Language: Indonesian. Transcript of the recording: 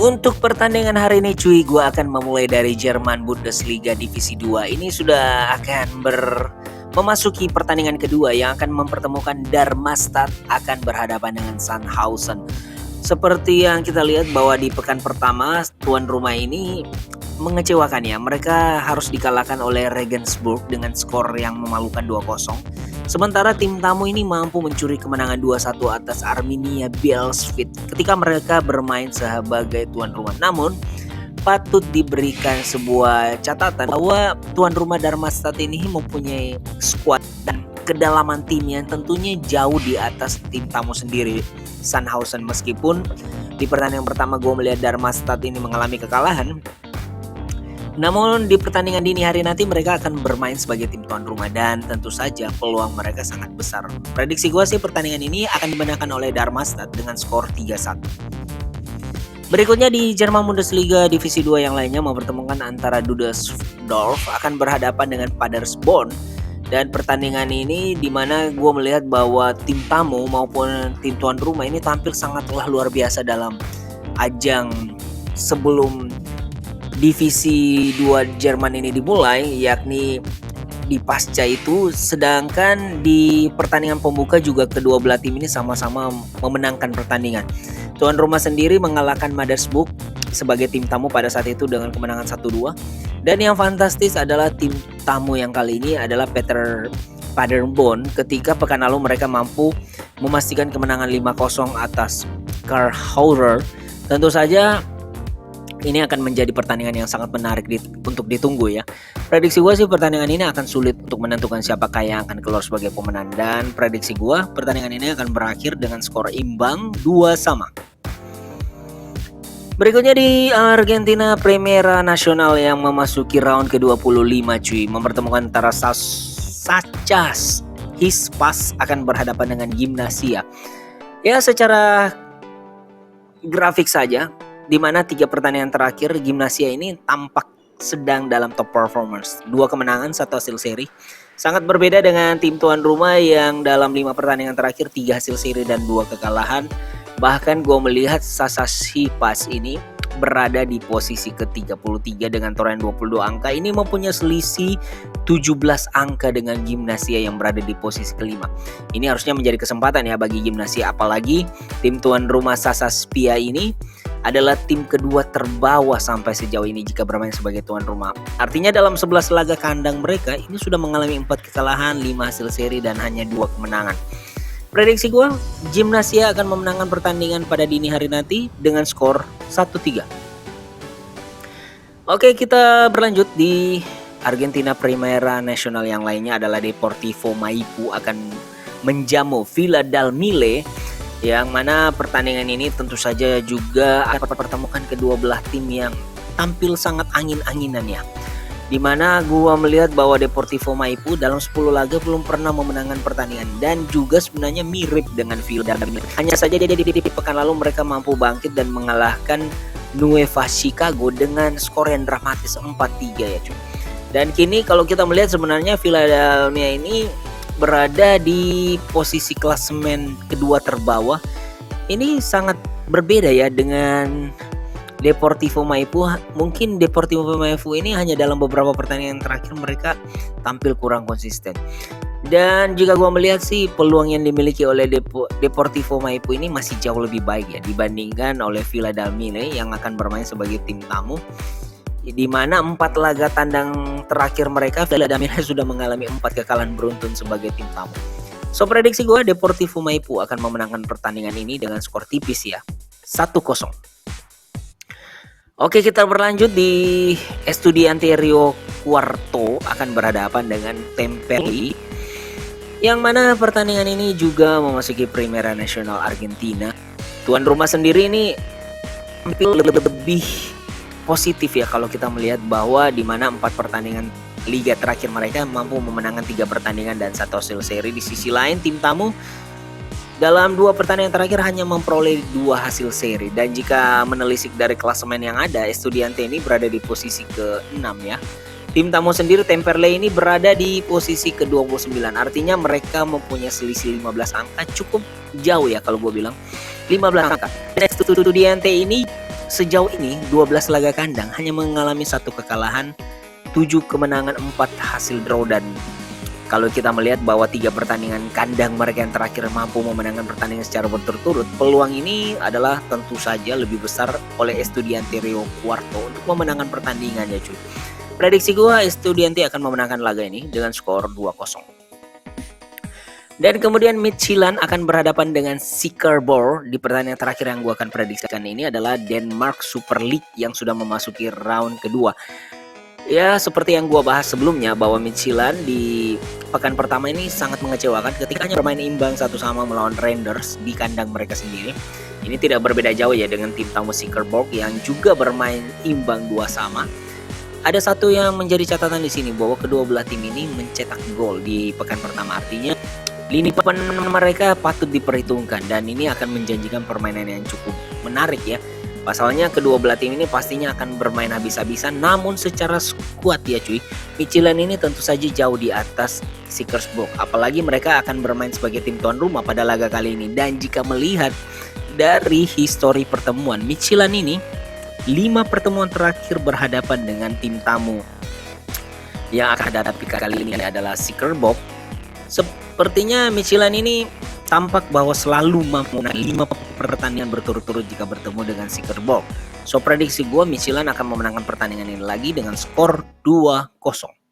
Untuk pertandingan hari ini cuy, gue akan memulai dari Jerman Bundesliga Divisi 2. Ini sudah akan memasuki pertandingan kedua yang akan mempertemukan Darmstadt akan berhadapan dengan Sandhausen. Seperti yang kita lihat bahwa di pekan pertama tuan rumah ini mengecewakan ya. Mereka harus dikalahkan oleh Regensburg dengan skor yang memalukan 2-0. Sementara tim tamu ini mampu mencuri kemenangan 2-1 atas Arminia Bielefeld ketika mereka bermain sebagai tuan rumah. Namun patut diberikan sebuah catatan bahwa tuan rumah Darmstadt ini mempunyai skuad dan kedalaman tim yang tentunya jauh di atas tim tamu sendiri Sandhausen. Meskipun di pertandingan pertama gue melihat Darmstadt ini mengalami kekalahan, namun di pertandingan dini hari nanti mereka akan bermain sebagai tim tuan rumah dan tentu saja peluang mereka sangat besar. Prediksi gue sih pertandingan ini akan dimenangkan oleh Darmstadt dengan skor 3-1. Berikutnya di Jerman Bundesliga Divisi 2 yang lainnya mempertemukan antara Düsseldorf akan berhadapan dengan Paderborn. Dan pertandingan ini dimana gue melihat bahwa tim tamu maupun tim tuan rumah ini tampil sangatlah luar biasa dalam ajang sebelum Divisi 2 Jerman ini dimulai, yakni di pasca itu. Sedangkan di pertandingan pembuka juga kedua belah tim ini sama-sama memenangkan pertandingan. Tuan rumah sendiri mengalahkan Magdeburg sebagai tim tamu pada saat itu dengan kemenangan 1-2. Dan yang fantastis adalah tim tamu yang kali ini adalah Paderborn ketika pekan lalu mereka mampu memastikan kemenangan 5-0 atas Karlsruhe. Tentu saja ini akan menjadi pertandingan yang sangat menarik untuk ditunggu ya. Prediksi gue sih pertandingan ini akan sulit untuk menentukan siapakah yang akan keluar sebagai pemenang. Dan prediksi gue pertandingan ini akan berakhir dengan skor imbang 2-2. Berikutnya di Argentina Primera Nacional yang memasuki round ke-25 cuy. Mempertemukan antara Sachas Hispas akan berhadapan dengan Gimnasia. Ya secara grafik saja, di mana 3 pertandingan terakhir Gimnasia ini tampak sedang dalam top performance. 2 kemenangan, 1 hasil seri. Sangat berbeda dengan tim tuan rumah yang dalam 5 pertandingan terakhir 3 hasil seri dan 2 kekalahan. Bahkan gue melihat Sasasipas ini berada di posisi ke-33 dengan torehan 22 angka. Ini mempunyai selisih 17 angka dengan Gimnasia yang berada di posisi kelima. Ini harusnya menjadi kesempatan ya bagi Gimnasia, apalagi tim tuan rumah Sasaspia ini adalah tim kedua terbawah sampai sejauh ini jika bermain sebagai tuan rumah. Artinya dalam 11 laga kandang mereka ini sudah mengalami 4 kekalahan, 5 hasil seri dan hanya 2 kemenangan. Prediksi gue, Gimnasia akan memenangkan pertandingan pada dini hari nanti dengan skor 1-3. Oke, kita berlanjut di Argentina Primera Nacional yang lainnya adalah Deportivo Maipu akan menjamu Villa Dálmine, yang mana pertandingan ini tentu saja juga akan mempertemukan kedua belah tim yang tampil sangat angin-anginan ya. Dimana gua melihat bahwa Deportivo Maipu dalam 10 laga belum pernah memenangkan pertandingan dan juga sebenarnya mirip dengan Villa Dálmine. Hanya saja di pekan lalu mereka mampu bangkit dan mengalahkan Nueva Chicago dengan skor yang dramatis 4-3 ya cuy. Dan kini kalau kita melihat sebenarnya Villa Dálmine ini berada di posisi klasemen kedua terbawah. Ini sangat berbeda ya dengan Deportivo Maipu. Mungkin Deportivo Maipu ini hanya dalam beberapa pertandingan terakhir mereka tampil kurang konsisten. Dan jika gua melihat sih peluang yang dimiliki oleh Deportivo Maipu ini masih jauh lebih baik ya dibandingkan oleh Villa Dálmine yang akan bermain sebagai tim tamu. Di mana 4 laga tandang terakhir mereka Villa Dálmine sudah mengalami 4 kekalahan beruntun sebagai tim tamu. So prediksi gue Deportivo Maipu akan memenangkan pertandingan ini dengan skor tipis ya, 1-0. Oke, kita berlanjut di Estudiantes Rio Cuarto akan berhadapan dengan Temperley, yang mana pertandingan ini juga memasuki Primera Nacional Argentina. Tuan rumah sendiri ini tampil lebih positif ya kalau kita melihat bahwa di mana 4 pertandingan liga terakhir mereka mampu memenangkan 3 pertandingan dan 1 hasil seri. Di sisi lain tim tamu dalam 2 pertandingan terakhir hanya memperoleh 2 hasil seri. Dan jika menelisik dari klasemen yang ada, Estudiantes ini berada di posisi ke-6 ya. Tim tamu sendiri Temperley ini berada di posisi ke-29. Artinya mereka mempunyai selisih 15 angka, cukup jauh ya kalau gue bilang. 15 angka. Dan Estudiantes ini sejauh ini 12 laga kandang hanya mengalami satu kekalahan, 7 kemenangan, 4 hasil draw, dan kalau kita melihat bahwa 3 pertandingan kandang mereka yang terakhir mampu memenangkan pertandingan secara berturut-turut, peluang ini adalah tentu saja lebih besar oleh Estudiante Rio Cuarto untuk memenangkan pertandingan ya cuy. Prediksi gua Estudiante akan memenangkan laga ini dengan skor 2-0. Dan kemudian Midtjylland akan berhadapan dengan Sikkerbor di pertandingan terakhir yang gua akan prediksikan ini adalah Denmark Super League yang sudah memasuki round kedua. Ya, seperti yang gua bahas sebelumnya bahwa Midtjylland di pekan pertama ini sangat mengecewakan ketika hanya bermain imbang 1-1 melawan Rangers di kandang mereka sendiri. Ini tidak berbeda jauh ya dengan tim tamu Sikkerbor yang juga bermain imbang 2-2. Ada satu yang menjadi catatan di sini bahwa kedua belah tim ini mencetak gol di pekan pertama, artinya lini depan mereka patut diperhitungkan dan ini akan menjanjikan permainan yang cukup menarik ya. Pasalnya kedua belah tim ini pastinya akan bermain habis-habisan, namun secara skuad ya cuy, Midtjylland ini tentu saja jauh di atas Sikkerbor. Apalagi mereka akan bermain sebagai tim tuan rumah pada laga kali ini. Dan jika melihat dari histori pertemuan, Midtjylland ini 5 pertemuan terakhir berhadapan dengan tim tamu yang akan hadapi kali ini adalah Sikkerbor. Sepertinya Midtjylland ini tampak bahwa selalu mampu menang 5 pertandingan berturut-turut jika bertemu dengan Sikkerbor. So prediksi gue Midtjylland akan memenangkan pertandingan ini lagi dengan skor 2-0.